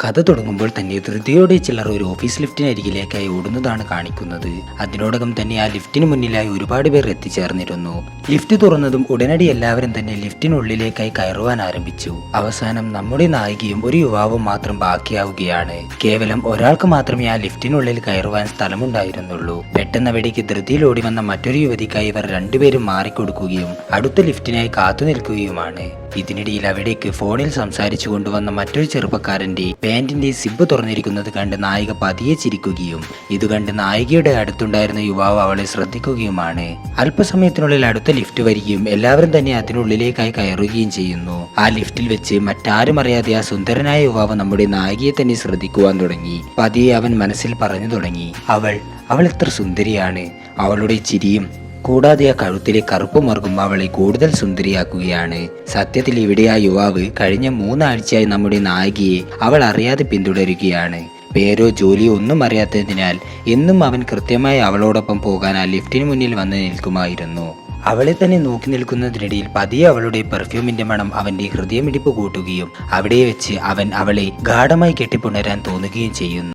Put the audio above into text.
കഥ തുടങ്ങുമ്പോൾ തന്നെ ധൃതിയോടെ ചിലർ ഒരു ഓഫീസ് ലിഫ്റ്റിനരികിലേക്കായി ഓടുന്നതാണ് കാണിക്കുന്നത്. അതിനോടകം തന്നെ ആ ലിഫ്റ്റിന് മുന്നിലായി ഒരുപാട് പേർ എത്തിച്ചേർന്നിരുന്നു. ലിഫ്റ്റ് തുറന്നതും ഉടനടി എല്ലാവരും തന്നെ ലിഫ്റ്റിനുള്ളിലേക്കായി കയറുവാൻ ആരംഭിച്ചു. അവസാനം നമ്മുടെ നായികയും ഒരു യുവാവും മാത്രം ബാക്കിയാവുകയാണ്. കേവലം ഒരാൾക്ക് മാത്രമേ ആ ലിഫ്റ്റിനുള്ളിൽ കയറുവാൻ സ്ഥലമുണ്ടായിരുന്നുള്ളൂ. പെട്ടെന്ന് അവിടേക്ക് ധൃതിയിൽ ഓടി വന്ന മറ്റൊരു യുവതിക്കായി ഇവർ രണ്ടുപേരും മാറിക്കൊടുക്കുകയും അടുത്ത ലിഫ്റ്റിനായി കാത്തു നിൽക്കുകയുമാണ്. ഇതിനിടയിൽ അവിടേക്ക് ഫോണിൽ സംസാരിച്ചു കൊണ്ടുവന്ന മറ്റൊരു ചെറുപ്പക്കാരന്റെ പാന്റിന്റെ സിബ് തുറന്നിരിക്കുന്നത് കണ്ട് നായിക പതിയെ ചിരിക്കുകയും ഇത് കണ്ട് നായികയുടെ അടുത്തുണ്ടായിരുന്ന യുവാവ് അവളെ ശ്രദ്ധിക്കുകയുമാണ്. അല്പസമയത്തിനുള്ളിൽ അടുത്ത ലിഫ്റ്റ് വരികയും എല്ലാവരും തന്നെ അതിനുള്ളിലേക്കായി കയറുകയും ചെയ്യുന്നു. ആ ലിഫ്റ്റിൽ വെച്ച് മറ്റാരും അറിയാതെ ആ സുന്ദരനായ യുവാവ് നമ്മുടെ നായികയെ തന്നെ ശ്രദ്ധിക്കുവാൻ തുടങ്ങി. പതിയെ അവൻ മനസ്സിൽ പറഞ്ഞു തുടങ്ങി, അവൾ എത്ര സുന്ദരിയാണ്. അവളുടെ ചിരിയും കൂടാതെ ആ കഴുത്തിലെ കറുപ്പ് മറുകും അവളെ കൂടുതൽ സുന്ദരിയാക്കുകയാണ്. സത്യത്തിൽ ഇവിടെ ആ യുവാവ് കഴിഞ്ഞ 3 ആഴ്ചയായി നമ്മുടെ നായികയെ അവൾ അറിയാതെ പിന്തുടരുകയാണ്. പേരോ ജോലിയോ ഒന്നും അറിയാത്തതിനാൽ എന്നും അവൻ കൃത്യമായി അവളോടൊപ്പം പോകാൻ ആ ലിഫ്റ്റിന് മുന്നിൽ വന്ന് നിൽക്കുമായിരുന്നു. അവളെ തന്നെ നോക്കി നിൽക്കുന്നതിനിടയിൽ പതിയെ അവളുടെ പെർഫ്യൂമിന്റെ മണം അവന്റെ ഹൃദയമിടിപ്പ് കൂട്ടുകയും അവിടെ വെച്ച് അവൻ അവളെ ഗാഢമായി കെട്ടിപ്പുണരാൻ തോന്നുകയും ചെയ്യുന്നു.